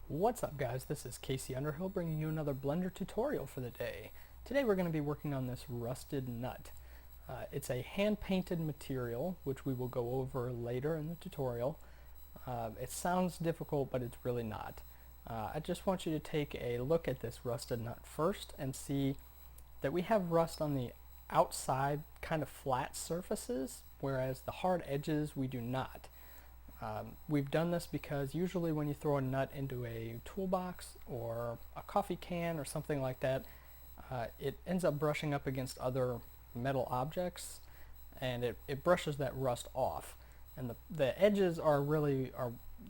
What's up guys, this is Casey Underhill bringing you another Blender tutorial for the day. Today we're going to be working on this rusted nut. It's a hand-painted material which we will go over later in the tutorial. It sounds difficult but it's really not. I just want you to take a look at this rusted nut first and see that we have rust on the outside kind of flat surfaces, whereas the hard edges we do not. We've done this because usually when you throw a nut into a toolbox or a coffee can or something like that, it ends up brushing up against other metal objects and it brushes that rust off. And the edges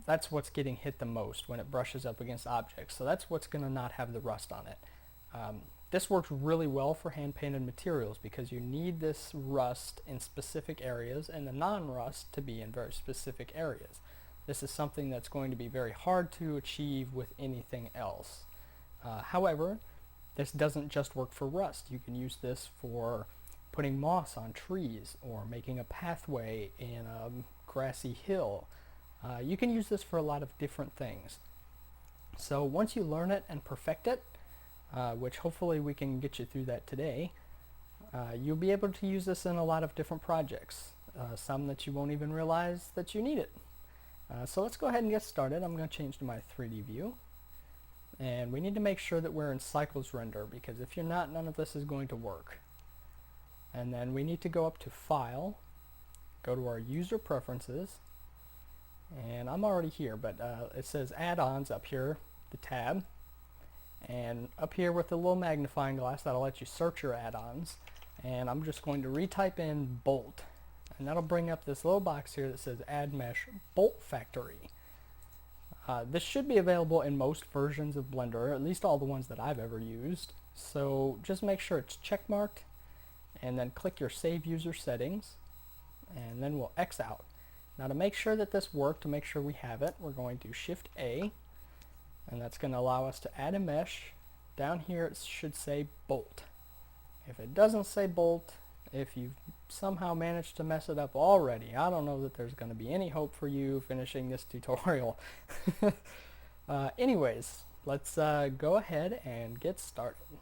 that's what's getting hit the most when it brushes up against objects. So that's what's going to not have the rust on it. This works really well for hand-painted materials because you need this rust in specific areas and the non-rust to be in very specific areas. This is something that's going to be very hard to achieve with anything else. However, this doesn't just work for rust. You can use this for putting moss on trees or making a pathway in a grassy hill. You can use this for a lot of different things. So once you learn it and perfect it, which hopefully we can get you through that today, you'll be able to use this in a lot of different projects, some that you won't even realize that you need it. So let's go ahead and get started. I'm going to change to my 3D view, and we need to make sure that we're in cycles render, because if you're not, none of this is going to work. And then we need to go up to File, go to our User Preferences, and I'm already here, but it says Add-ons up here, the tab. And up here with the little magnifying glass, that'll let you search your add-ons. And I'm just going to retype in bolt. And that'll bring up this little box here that says Add Mesh Bolt Factory. This should be available in most versions of Blender, at least all the ones that I've ever used. So just make sure it's checkmarked, and then click your Save User Settings, and then we'll X out. Now to make sure that this worked, to make sure we have it, we're going to Shift A. And that's going to allow us to add a mesh. Down here it should say bolt. If it doesn't say bolt, if you've somehow managed to mess it up already, I don't know that there's going to be any hope for you finishing this tutorial. Anyways, let's go ahead and get started.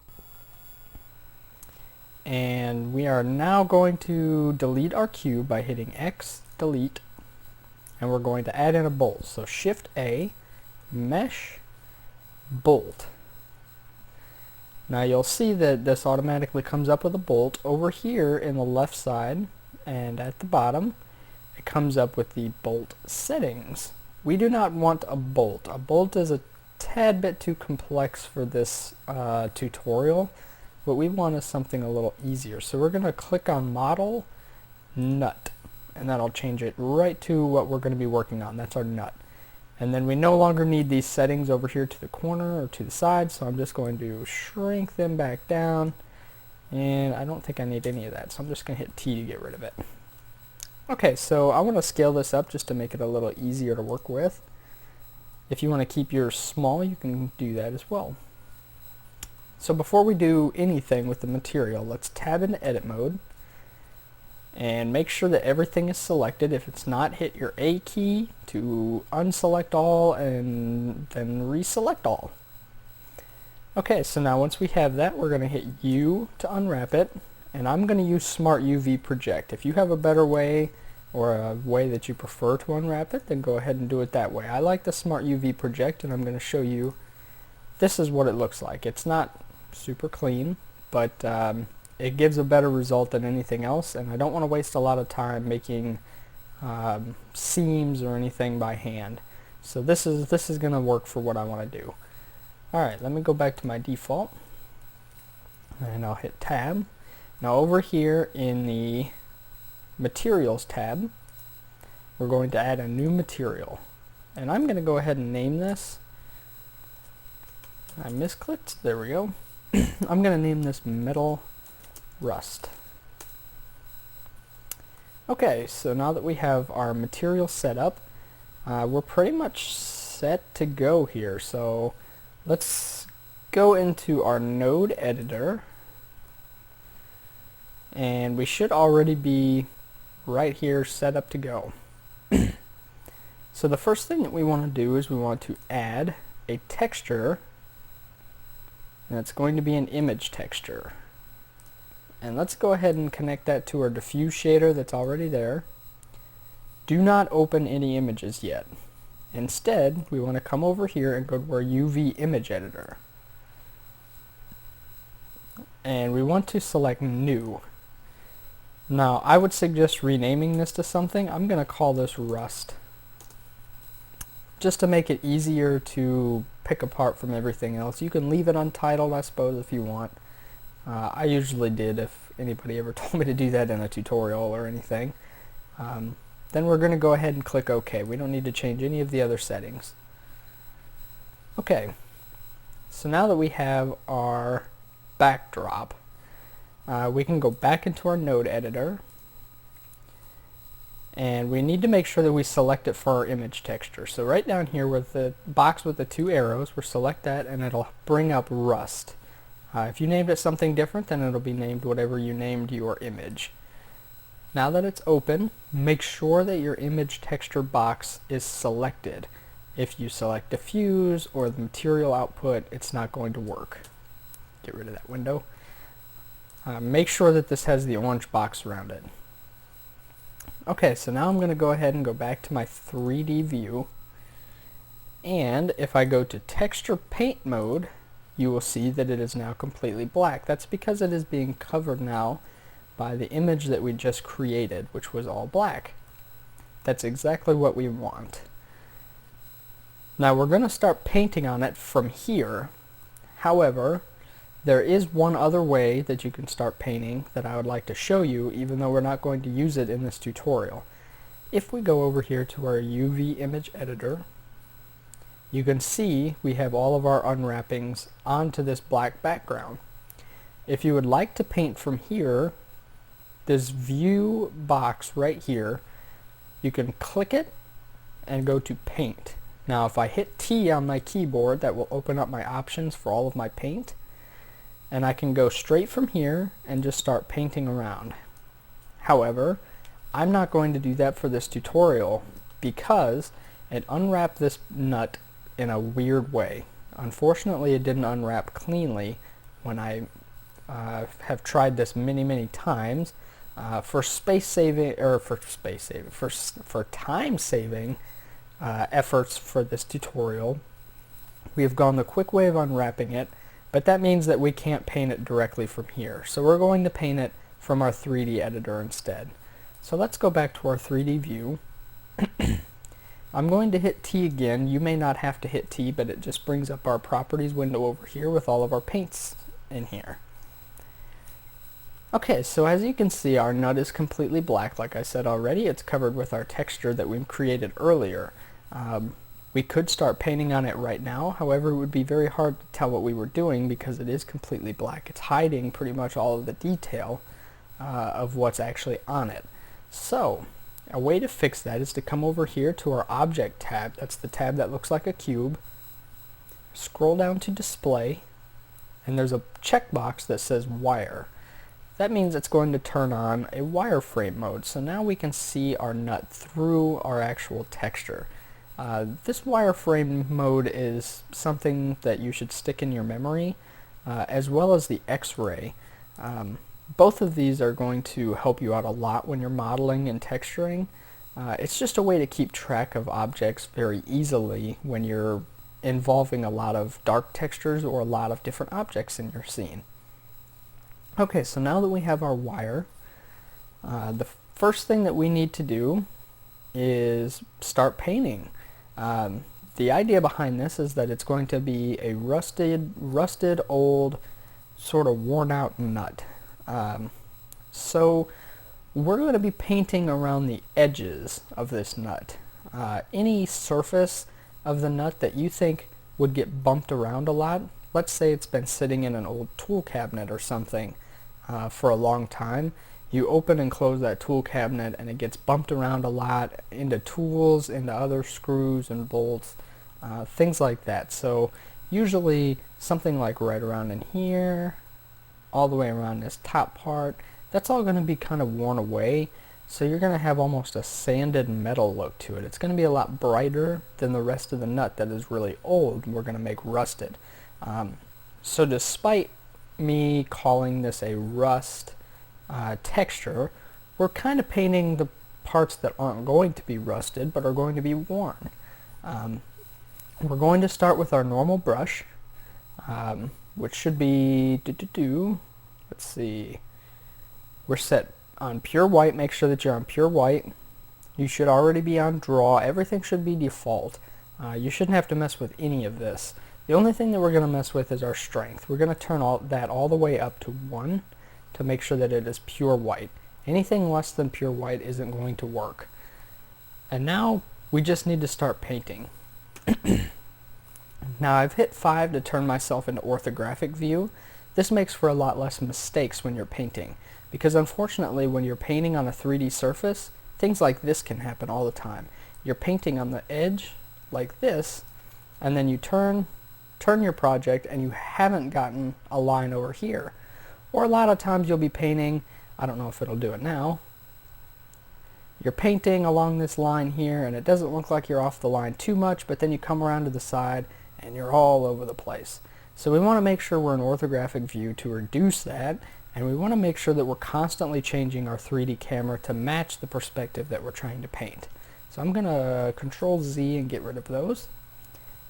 And we are now going to delete our cube by hitting X, delete, and we're going to add in a bolt. So Shift A, mesh, bolt. Now you'll see that this automatically comes up with a bolt. Over here in the left side and at the bottom it comes up with the bolt settings. We do not want a bolt. A bolt is a tad bit too complex for this tutorial. What we want is something a little easier. So we're going to click on Model Nut, and that'll change it right to what we're going to be working on. That's our nut. And then we no longer need these settings over here to the corner or to the side, so I'm just going to shrink them back down. And I don't think I need any of that, so I'm just going to hit T to get rid of it. Okay, so I want to scale this up just to make it a little easier to work with. If you want to keep yours small, you can do that as well. So before we do anything with the material, let's tab into Edit Mode. And make sure that everything is selected. If it's not, hit your A key to unselect all and then reselect all. Okay, so now once we have that, we're going to hit U to unwrap it, and I'm going to use Smart UV Project. If you have a better way or a way that you prefer to unwrap it, then go ahead and do it that way. I like the Smart UV Project, and I'm going to show you this is what it looks like. It's not super clean, but it gives a better result than anything else, and I don't want to waste a lot of time making seams or anything by hand. So this is going to work for what I want to do. Alright, let me go back to my default, and I'll hit Tab. Now over here in the Materials tab, we're going to add a new material. And I'm going to go ahead and name this. I misclicked. There we go. I'm going to name this Metal Rust. Okay, so now that we have our material set up, we're pretty much set to go here. So let's go into our node editor, and we should already be right here set up to go. So the first thing that we want to do is we want to add a texture, and it's going to be an image texture. And let's go ahead and connect that to our diffuse shader that's already there. Do not open any images yet. Instead, we want to come over here and go to our UV image editor. And we want to select new. Now, I would suggest renaming this to something. I'm going to call this Rust, just to make it easier to pick apart from everything else. You can leave it untitled, I suppose, if you want. I usually did if anybody ever told me to do that in a tutorial or anything. Then we're going to go ahead and click OK. We don't need to change any of the other settings. Okay, so now that we have our backdrop, we can go back into our node editor, and we need to make sure that we select it for our image texture. So right down here with the box with the two arrows, we'll select that and it'll bring up Rust. If you named it something different, then it'll be named whatever you named your image. Now that it's open, make sure that your image texture box is selected. If you select diffuse or the material output, it's not going to work. Get rid of that window. Make sure that this has the orange box around it. Okay, so now I'm going to go ahead and go back to my 3D view, and if I go to texture paint mode, you will see that it is now completely black. That's because it is being covered now by the image that we just created, which was all black. That's exactly what we want. Now we're going to start painting on it from here. However, there is one other way that you can start painting that I would like to show you, even though we're not going to use it in this tutorial. If we go over here to our UV image editor, you can see we have all of our unwrappings onto this black background. If you would like to paint from here, this view box right here, you can click it and go to paint. Now if I hit T on my keyboard, that will open up my options for all of my paint, and I can go straight from here and just start painting around. However, I'm not going to do that for this tutorial because it unwrapped this nut in a weird way. Unfortunately, it didn't unwrap cleanly when I have tried this many times. For time saving efforts for this tutorial, we have gone the quick way of unwrapping it, but that means that we can't paint it directly from here. So we're going to paint it from our 3D editor instead. So let's go back to our 3D view. I'm going to hit T again. You may not have to hit T, but it just brings up our properties window over here with all of our paints in here. Okay, so as you can see, our nut is completely black. Like I said already, it's covered with our texture that we created earlier. We could start painting on it right now. However, it would be very hard to tell what we were doing because it is completely black. It's hiding pretty much all of the detail of what's actually on it. So a way to fix that is to come over here to our Object tab. That's the tab that looks like a cube. Scroll down to Display, and there's a checkbox that says Wire. That means it's going to turn on a wireframe mode. So now we can see our nut through our actual texture. This wireframe mode is something that you should stick in your memory, as well as the X-ray. Both of these are going to help you out a lot when you're modeling and texturing. It's just a way to keep track of objects very easily when you're involving a lot of dark textures or a lot of different objects in your scene. Okay, so now that we have our wire, the first thing that we need to do is start painting. The idea behind this is that it's going to be a rusted old, sort of worn out nut. So we're going to be painting around the edges of this nut. Any surface of the nut that you think would get bumped around a lot, let's say it's been sitting in an old tool cabinet or something for a long time. You open and close that tool cabinet and it gets bumped around a lot into tools, into other screws and bolts, things like that. So usually something like right around in here, all the way around this top part, that's all going to be kind of worn away. So you're going to have almost a sanded metal look to it. It's going to be a lot brighter than the rest of the nut that is really old. We're going to make rusted. So despite me calling this a rust texture, we're kind of painting the parts that aren't going to be rusted but are going to be worn. We're going to start with our normal brush, which should be, let's see, we're set on pure white. Make sure that you're on pure white. You should already be on draw. Everything should be default. You shouldn't have to mess with any of this. The only thing that we're going to mess with is our strength. We're going to turn that all the way up to 1 to make sure that it is pure white. Anything less than pure white isn't going to work. And now we just need to start painting. Now I've hit 5 to turn myself into orthographic view. This makes for a lot less mistakes when you're painting, because unfortunately when you're painting on a 3D surface, things like this can happen all the time. You're painting on the edge like this, and then you turn your project and you haven't gotten a line over here. Or a lot of times you'll be painting, I don't know if it'll do it now, you're painting along this line here and it doesn't look like you're off the line too much, but then you come around to the side and you're all over the place. So we want to make sure we're in orthographic view to reduce that, and we want to make sure that we're constantly changing our 3D camera to match the perspective that we're trying to paint. So I'm going to Control Z and get rid of those.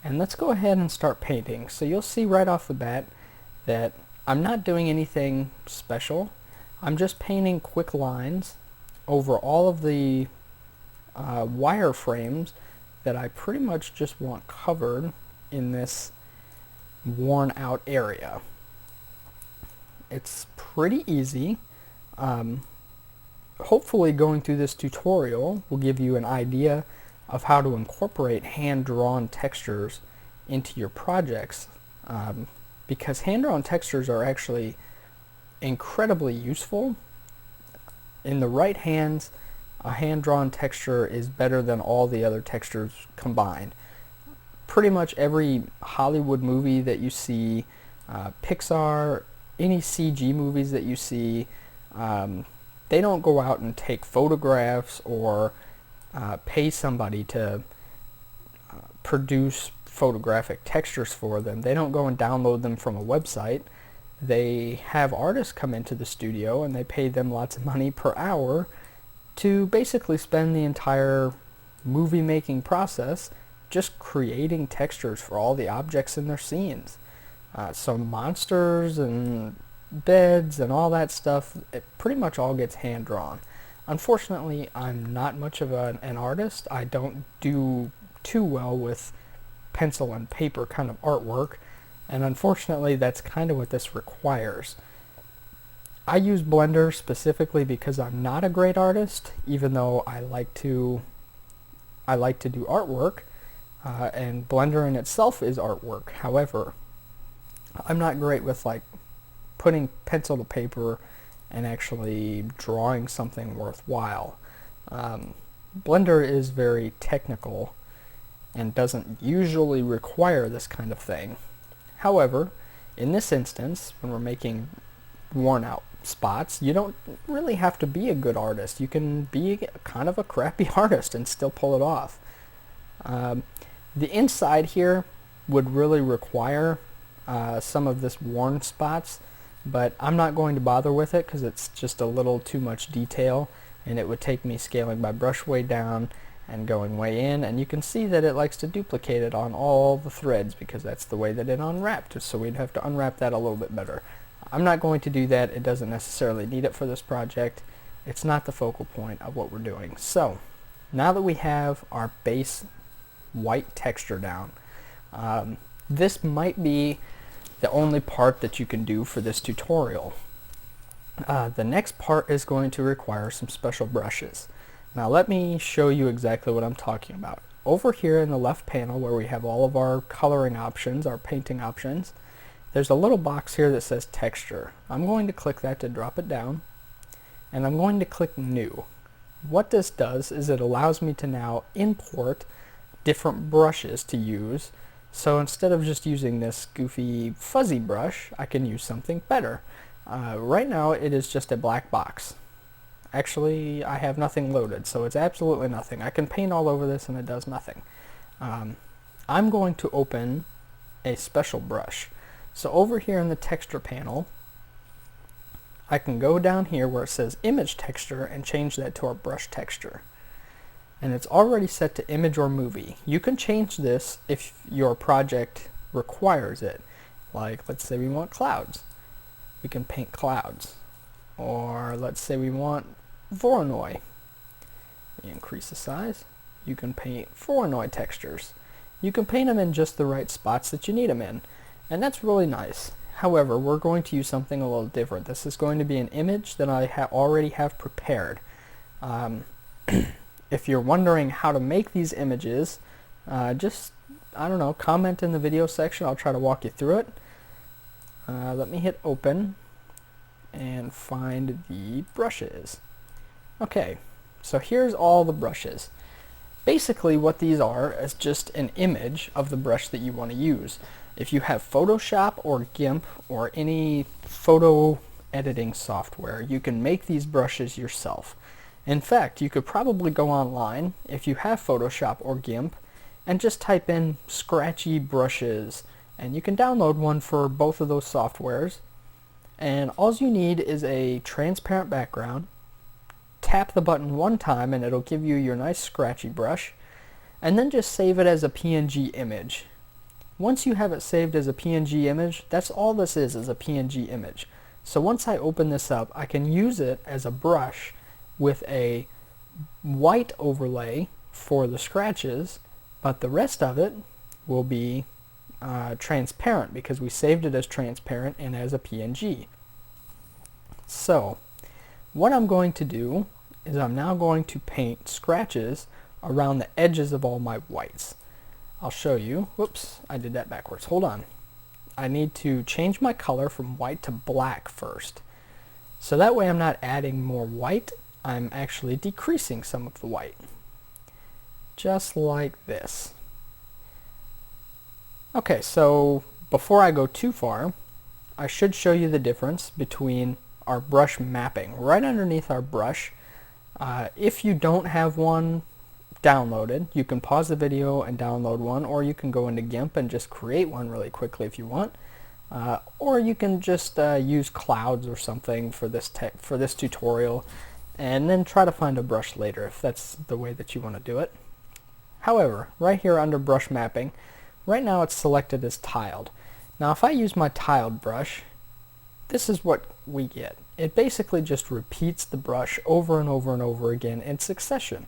And let's go ahead and start painting. So you'll see right off the bat that I'm not doing anything special. I'm just painting quick lines over all of the wireframes that I pretty much just want covered in this worn out area. It's pretty easy. Hopefully going through this tutorial will give you an idea of how to incorporate hand-drawn textures into your projects, because hand-drawn textures are actually incredibly useful. In the right hands, a hand-drawn texture is better than all the other textures combined. Pretty much every Hollywood movie that you see, Pixar, any CG movies that you see, they don't go out and take photographs or pay somebody to produce photographic textures for them. They don't go and download them from a website. They have artists come into the studio and they pay them lots of money per hour to basically spend the entire movie making process just creating textures for all the objects in their scenes. So monsters and beds and all that stuff, it pretty much all gets hand drawn. Unfortunately, I'm not much of an artist. I don't do too well with pencil and paper kind of artwork, and unfortunately that's kind of what this requires. I use Blender specifically because I'm not a great artist, even though I like to do artwork, and Blender in itself is artwork. However, I'm not great with like putting pencil to paper and actually drawing something worthwhile. Blender is very technical and doesn't usually require this kind of thing. However, in this instance, when we're making worn out spots, you don't really have to be a good artist. You can be kind of a crappy artist and still pull it off. The inside here would really require some of this worn spots, but I'm not going to bother with it because it's just a little too much detail, and it would take me scaling my brush way down and going way in, and you can see that it likes to duplicate it on all the threads because that's the way that it unwrapped, so we'd have to unwrap that a little bit better. I'm not going to do that. It doesn't necessarily need it for this project. It's not the focal point of what we're doing. So now that we have our base white texture down, this might be the only part that you can do for this tutorial. The next part is going to require some special brushes. Now let me show you exactly what I'm talking about. Over here in the left panel where we have all of our coloring options, our painting options, there's a little box here that says texture. I'm going to click that to drop it down, and I'm going to click new. What this does is it allows me to now import different brushes to use. So instead of just using this goofy fuzzy brush, I can use something better. Right now it is just a black box. Actually, I have nothing loaded, so it's absolutely nothing. I can paint all over this and it does nothing. I'm going to open a special brush. So over here in the texture panel, I can go down here where it says image texture and change that to our brush texture. And it's already set to image or movie. You can change this if your project requires it. Like, let's say we want clouds. We can paint clouds. Or let's say we want Voronoi. You increase the size. You can paint Voronoi textures. You can paint them in just the right spots that you need them in. And that's really nice. However, we're going to use something a little different. This is going to be an image that I already have prepared. If you're wondering how to make these images, just, I don't know, comment in the video section. I'll try to walk you through it. Let me hit open and find the brushes. Okay, so here's all the brushes. Basically what these are is just an image of the brush that you want to use. If you have Photoshop or GIMP or any photo editing software, you can make these brushes yourself. In fact, you could probably go online if you have Photoshop or GIMP and just type in scratchy brushes, and you can download one for both of those softwares. And all you need is a transparent background. Tap the button one time and it'll give you your nice scratchy brush, and then just save it as a PNG image. Once you have it saved as a PNG image, that's all this is a PNG image. So once I open this up, I can use it as a brush with a white overlay for the scratches, but the rest of it will be transparent because we saved it as transparent and as a PNG. So what I'm going to do is I'm now going to paint scratches around the edges of all my whites. I'll show you. Whoops, I did that backwards. Hold on. I need to change my color from white to black first. So that way I'm not adding more white, I'm actually decreasing some of the white. Just like this. Okay, so before I go too far, I should show you the difference between our brush mapping. Right underneath our brush, if you don't have one downloaded, you can pause the video and download one, or you can go into GIMP and just create one really quickly if you want, or you can just use clouds or something for this tutorial, and then try to find a brush later if that's the way that you want to do it. However, right here under brush mapping, right now it's selected as tiled. Now if I use my tiled brush, this is what we get. It basically just repeats the brush over and over and over again in succession.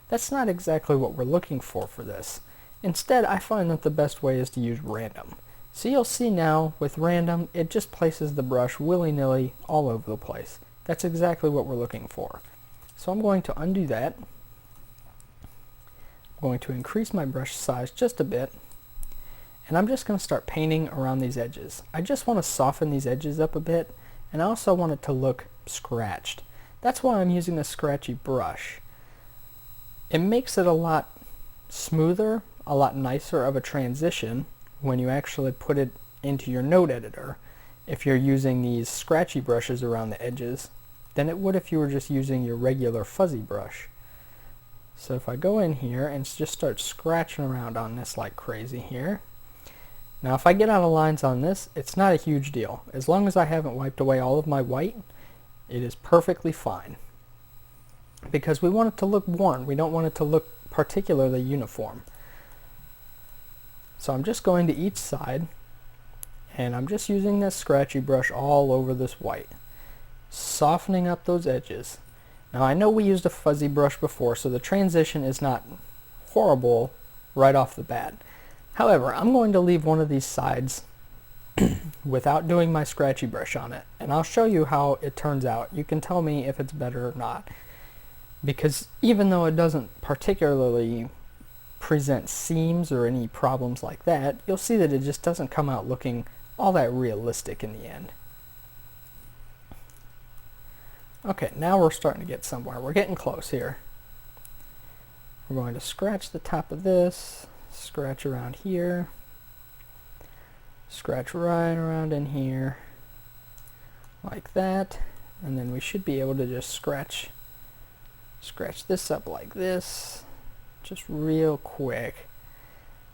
That's not exactly what we're looking for this. Instead, I find that the best way is to use random. So you'll see now with random, it just places the brush willy-nilly all over the place. That's exactly what we're looking for. So I'm going to undo that. I'm going to increase my brush size just a bit. And I'm just going to start painting around these edges. I just want to soften these edges up a bit, and I also want it to look scratched. That's why I'm using a scratchy brush. It makes it a lot smoother, a lot nicer of a transition when you actually put it into your node editor if you're using these scratchy brushes around the edges than it would if you were just using your regular fuzzy brush. So if I go in here and just start scratching around on this like crazy here. Now if I get out of lines on this, it's not a huge deal. As long as I haven't wiped away all of my white, it is perfectly fine. Because we want it to look worn. We don't want it to look particularly uniform. So I'm just going to each side, and I'm just using this scratchy brush all over this white, softening up those edges. Now I know we used a fuzzy brush before, so the transition is not horrible right off the bat. However, I'm going to leave one of these sides without doing my scratchy brush on it, and I'll show you how it turns out. You can tell me if it's better or not. Because even though it doesn't particularly present seams or any problems like that, you'll see that it just doesn't come out looking all that realistic in the end. Okay, now we're starting to get somewhere. We're getting close here. We're going to scratch the top of this, scratch around here, scratch right around in here, like that, and then we should be able to just scratch Scratch this up like this, just real quick.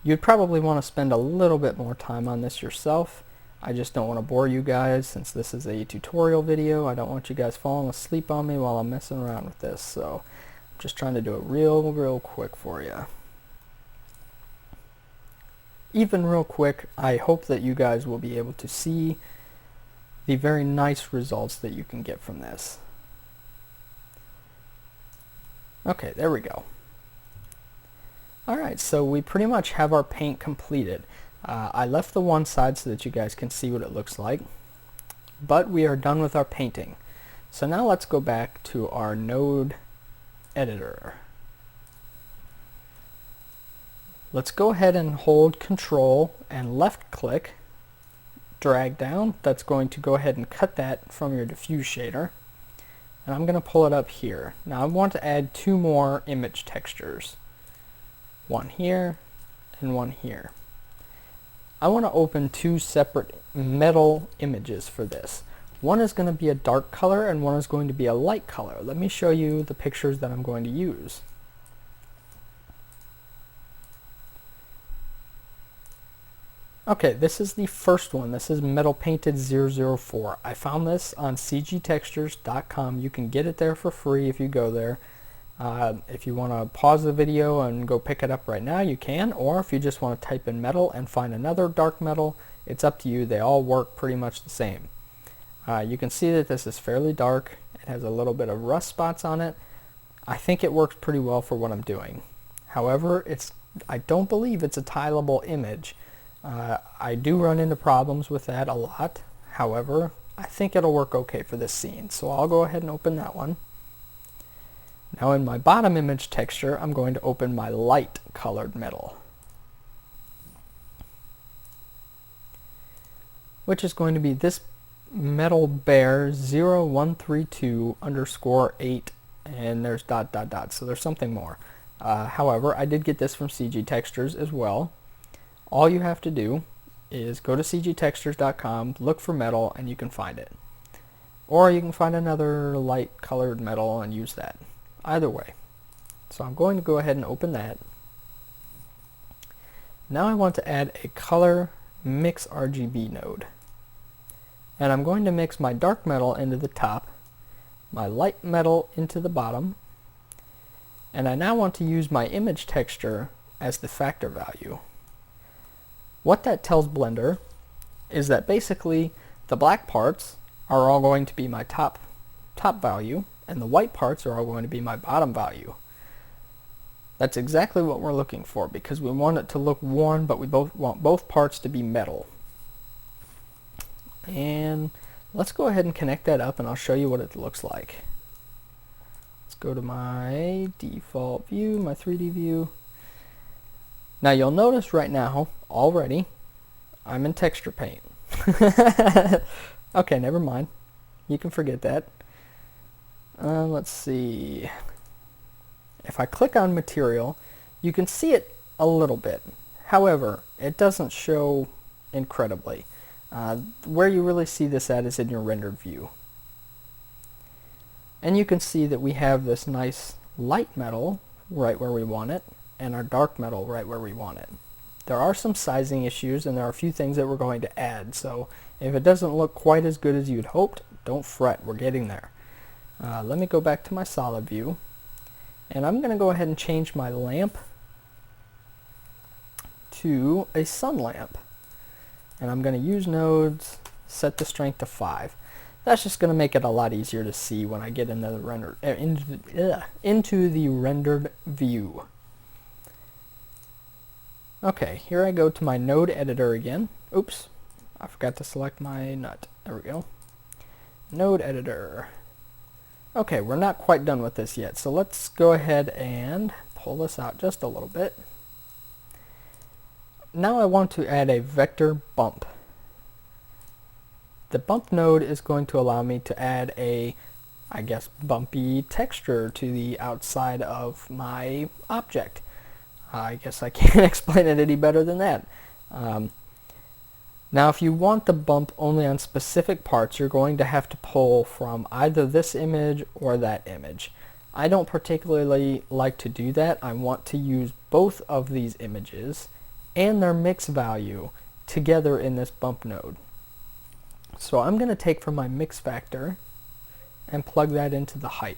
You'd probably want to spend a little bit more time on this yourself. I just don't want to bore you guys since this is a tutorial video. I don't want you guys falling asleep on me while I'm messing around with this, so I'm just trying to do it real quick for you. Even real quick, I hope that you guys will be able to see the very nice results that you can get from this. Okay, there we go. Alright, so we pretty much have our paint completed. I left the one side so that you guys can see what it looks like, but we are done with our painting. So now let's go back to our node editor. Let's go ahead and hold Control and left click, drag down. That's going to go ahead and cut that from your diffuse shader. And I'm going to pull it up here. Now I want to add two more image textures. One here and one here. I want to open two separate metal images for this. One is going to be a dark color and one is going to be a light color. Let me show you the pictures that I'm going to use. Okay, this is the first one. This is Metal Painted 004. I found this on cgtextures.com. You can get it there for free if you go there. If you want to pause the video and go pick it up right now, you can. Or if you just want to type in metal and find another dark metal, it's up to you. They all work pretty much the same. You can see that this is fairly dark. It has a little bit of rust spots on it. I think it works pretty well for what I'm doing. However, I don't believe it's a tileable image. I do run into problems with that a lot. However, I think it'll work okay for this scene. So I'll go ahead and open that one. Now in my bottom image texture, I'm going to open my light colored metal, which is going to be this metal bear 0132_8, and there's ... so there's something more. However, I did get this from CG Textures as well. All you have to do is go to cgtextures.com, look for metal, and you can find it. Or you can find another light colored metal and use that. Either way. So I'm going to go ahead and open that. Now I want to add a color mix RGB node. And I'm going to mix my dark metal into the top, my light metal into the bottom, and I now want to use my image texture as the factor value. What that tells Blender is that basically the black parts are all going to be my top value, and the white parts are all going to be my bottom value. That's exactly what we're looking for, because we want it to look worn, but we want both parts to be metal. And let's go ahead and connect that up and I'll show you what it looks like. Let's go to my default view, my 3D view. Now you'll notice right now, already, I'm in texture paint. Okay, never mind. You can forget that. Let's see. If I click on material, you can see it a little bit. However, it doesn't show incredibly. Where you really see this at is in your rendered view. And you can see that we have this nice light metal right where we want it, and our dark metal right where we want it. There are some sizing issues and there are a few things that we're going to add, so if it doesn't look quite as good as you'd hoped, don't fret, we're getting there. Let me go back to my solid view, and I'm going to go ahead and change my lamp to a sun lamp. And I'm going to use nodes, set the strength to 5. That's just going to make it a lot easier to see when I get into the into the rendered view. Okay, here I go to my node editor again. Oops, I forgot to select my nut. There we go. Node editor. Okay, we're not quite done with this yet, so let's go ahead and pull this out just a little bit. Now I want to add a vector bump. The bump node is going to allow me to add a, I guess, bumpy texture to the outside of my object. I guess I can't explain it any better than that. Now if you want the bump only on specific parts, you're going to have to pull from either this image or that image. I don't particularly like to do that. I want to use both of these images and their mix value together in this bump node. So I'm going to take from my mix factor and plug that into the height.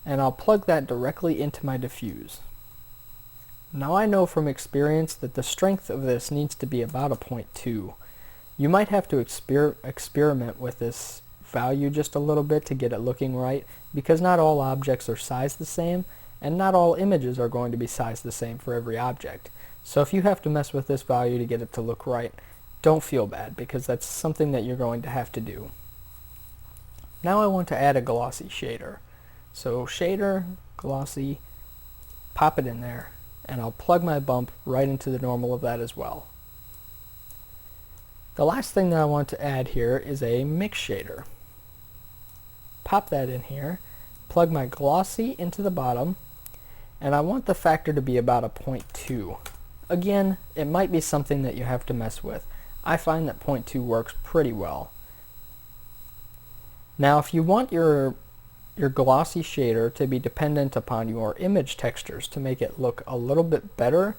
And I'll plug that directly into my diffuse. Now I know from experience that the strength of this needs to be about a 0.2. You might have to experiment with this value just a little bit to get it looking right, because not all objects are sized the same, and not all images are going to be sized the same for every object. So if you have to mess with this value to get it to look right, don't feel bad, because that's something that you're going to have to do. Now I want to add a glossy shader. So shader, glossy, pop it in there, and I'll plug my bump right into the normal of that as well. The last thing that I want to add here is a mix shader. Pop that in here, plug my glossy into the bottom, and I want the factor to be about a 0.2. Again, it might be something that you have to mess with. I find that 0.2 works pretty well. Now if you want your glossy shader to be dependent upon your image textures to make it look a little bit better,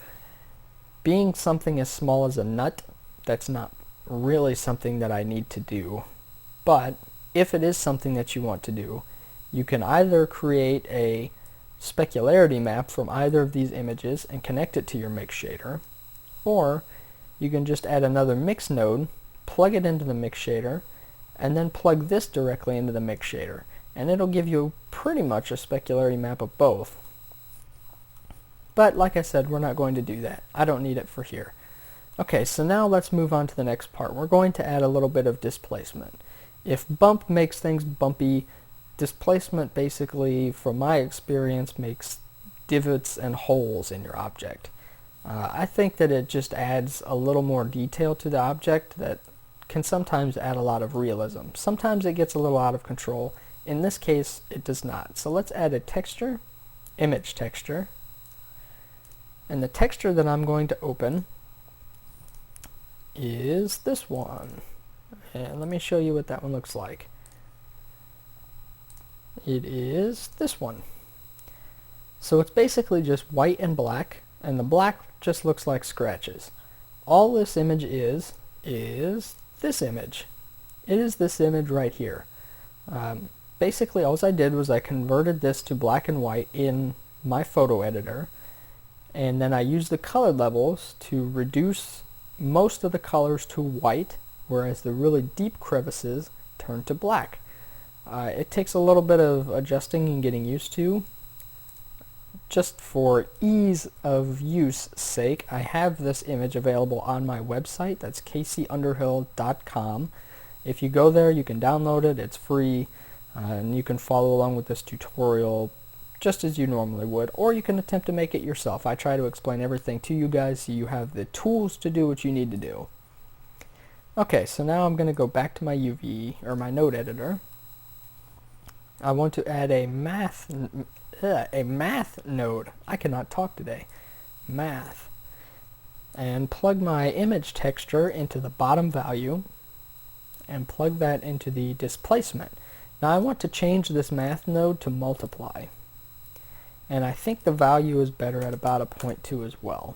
being something as small as a nut, that's not really something that I need to do. But if it is something that you want to do, you can either create a specularity map from either of these images and connect it to your mix shader, or you can just add another mix node, plug it into the mix shader, and then plug this directly into the mix shader, and it'll give you pretty much a specularity map of both. But like I said, we're not going to do that. I don't need it for here. Okay, so now let's move on to the next part. We're going to add a little bit of displacement. If bump makes things bumpy, displacement basically, from my experience, makes divots and holes in your object. I think that it just adds a little more detail to the object that can sometimes add a lot of realism. Sometimes it gets a little out of control. In this case, it does not. So let's add a texture, image texture, and the texture that I'm going to open is this one. And let me show you what that one looks like. It is this one. So it's basically just white and black, and the black just looks like scratches. All this image is this image. It is this image right here. Basically all I did was I converted this to black and white in my photo editor, and then I used the color levels to reduce most of the colors to white, whereas the really deep crevices turn to black. It takes a little bit of adjusting and getting used to. Just for ease of use sake, I have this image available on my website. That's caseyunderhill.com. If you go there, you can download it. It's free, and you can follow along with this tutorial just as you normally would, or you can attempt to make it yourself. I try to explain everything to you guys so you have the tools to do what you need to do. Okay, so now I'm going to go back to my UV, or my node editor. I want to add a math node. I cannot talk today. Math. And plug my image texture into the bottom value, and plug that into the displacement. Now I want to change this math node to multiply. And I think the value is better at about a 0.2 as well.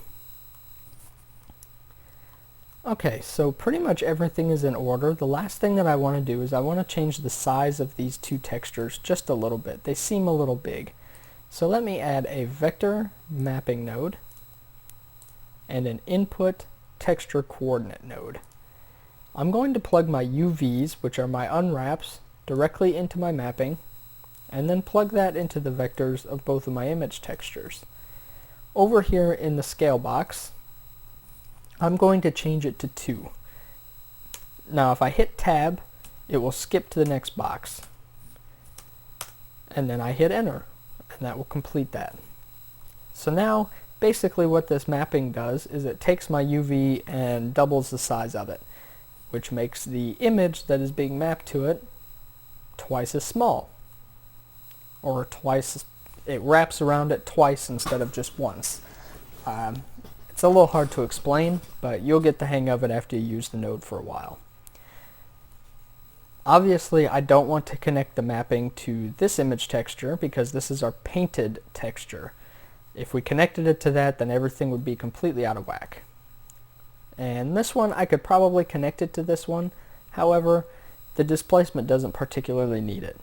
Okay, so pretty much everything is in order. The last thing that I want to do is I want to change the size of these two textures just a little bit. They seem a little big. So let me add a vector mapping node and an input texture coordinate node. I'm going to plug my UVs, which are my unwraps, directly into my mapping, and then plug that into the vectors of both of my image textures. Over here in the scale box, I'm going to change it to 2. Now if I hit tab, it will skip to the next box. And then I hit enter, and that will complete that. So now basically what this mapping does is it takes my UV and doubles the size of it, which makes the image that is being mapped to it twice as small. Or twice, it wraps around it twice instead of just once. It's a little hard to explain, but you'll get the hang of it after you use the node for a while. Obviously, I don't want to connect the mapping to this image texture because this is our painted texture. If we connected it to that, then everything would be completely out of whack. And this one, I could probably connect it to this one. However, the displacement doesn't particularly need it.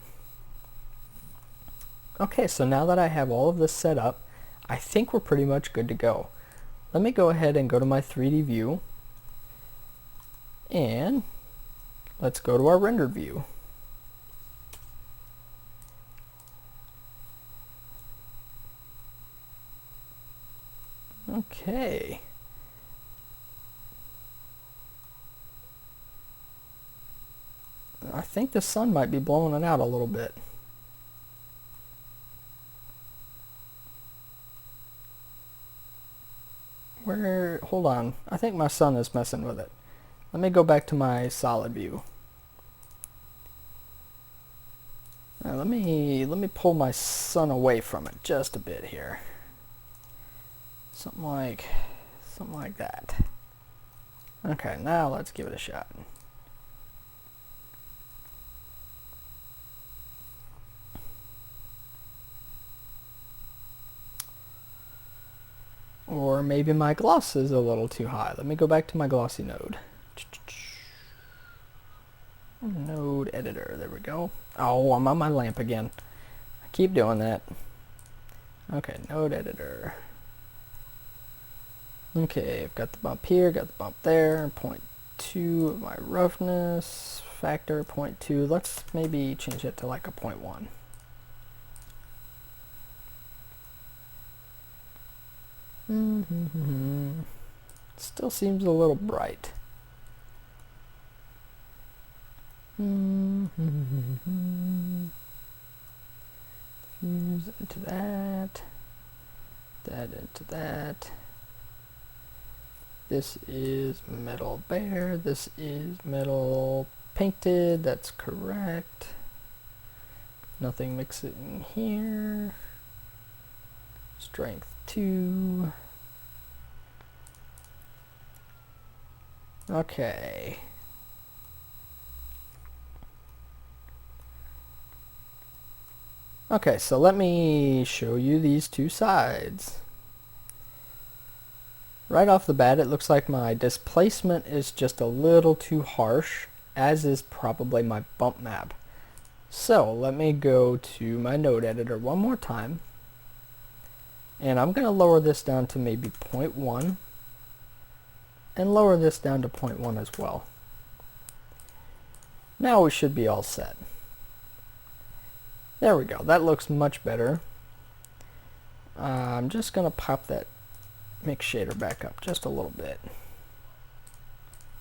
Okay, so now that I have all of this set up, I think we're pretty much good to go. Let me go ahead and go to my 3D view, and let's go to our rendered view. Okay. I think the sun might be blowing it out a little bit. Hold on, I think my sun is messing with it. Let me go back to my solid view. Now let me pull my sun away from it just a bit here. Something like that. Okay, now let's give it a shot. Or maybe my gloss is a little too high. Let me go back to my glossy node. Node editor, there we go. Oh, I'm on my lamp again. I keep doing that. Okay, node editor. Okay, I've got the bump here, got the bump there, 0.2 of my roughness factor, 0.2. Let's maybe change it to like a 0.1. Still seems a little bright. Fuse into that. That into that. This is metal bare. This is metal painted. That's correct. Nothing mixing here. Strength 2. Okay. Okay, so let me show you these two sides. Right off the bat, it looks like my displacement is just a little too harsh, as is probably my bump map. So let me go to my node editor one more time, and I'm going to lower this down to maybe 0.1, and lower this down to 0.1 as well. Now we should be all set. There we go, that looks much better. I'm just going to pop that mix shader back up just a little bit.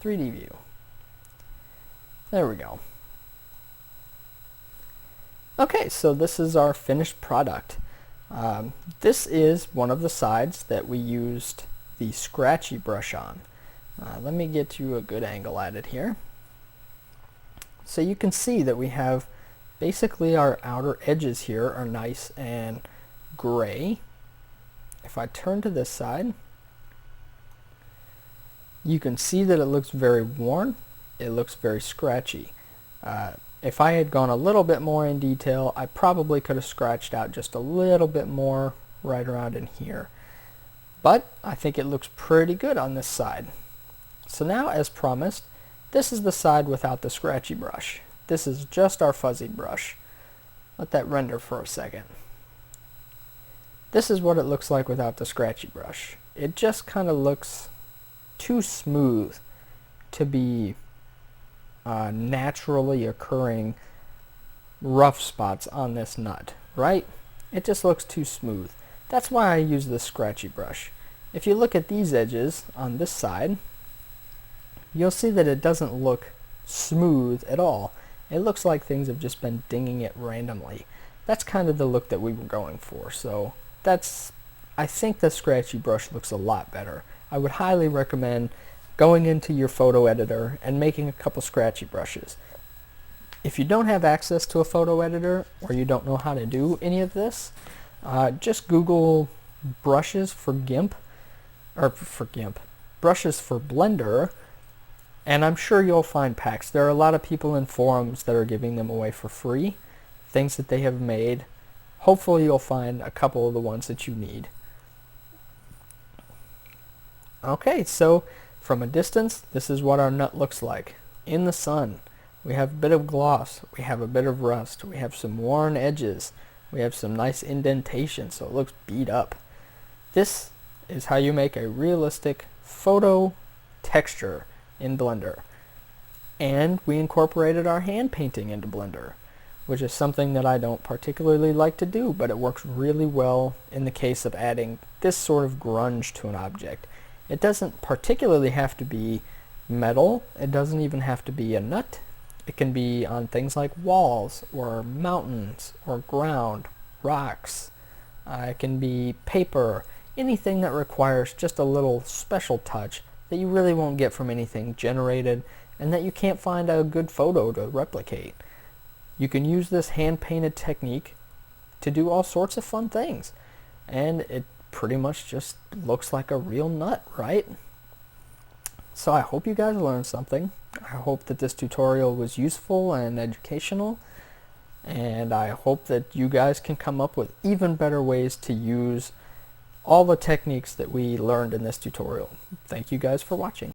3D view. There we go. Okay, so this is our finished product. This is one of the sides that we used the scratchy brush on. Let me get you a good angle at it here. So you can see that we have basically our outer edges here are nice and gray. If I turn to this side, you can see that it looks very worn. It looks very scratchy. If I had gone a little bit more in detail, I probably could have scratched out just a little bit more right around in here. But I think it looks pretty good on this side. So now, as promised, this is the side without the scratchy brush. This is just our fuzzy brush. Let that render for a second. This is what it looks like without the scratchy brush. It just kind of looks too smooth to be naturally occurring rough spots on this nut, right? It just looks too smooth. That's why I use the scratchy brush. If you look at these edges on this side, you'll see that it doesn't look smooth at all. It looks like things have just been dinging it randomly. That's kind of the look that we were going for. So I think the scratchy brush looks a lot better. I would highly recommend going into your photo editor and making a couple scratchy brushes. If you don't have access to a photo editor, or you don't know how to do any of this, just Google brushes for GIMP, or brushes for Blender, And I'm sure you'll find packs. There are a lot of people in forums that are giving them away for free, things that they have made. Hopefully you'll find a couple of the ones that you need. Okay, so from a distance, this is what our nut looks like. In the sun, we have a bit of gloss, we have a bit of rust, we have some worn edges, we have some nice indentation, so it looks beat up. This is how you make a realistic photo texture in Blender. And we incorporated our hand painting into Blender, which is something that I don't particularly like to do, but it works really well in the case of adding this sort of grunge to an object. It doesn't particularly have to be metal, it doesn't even have to be a nut. It can be on things like walls, or mountains, or ground, rocks. It can be paper, anything that requires just a little special touch that you really won't get from anything generated and that you can't find a good photo to replicate. You can use this hand-painted technique to do all sorts of fun things, and it pretty much just looks like a real nut, right? So I hope you guys learned something. I hope that this tutorial was useful and educational, and I hope that you guys can come up with even better ways to use all the techniques that we learned in this tutorial. Thank you guys for watching.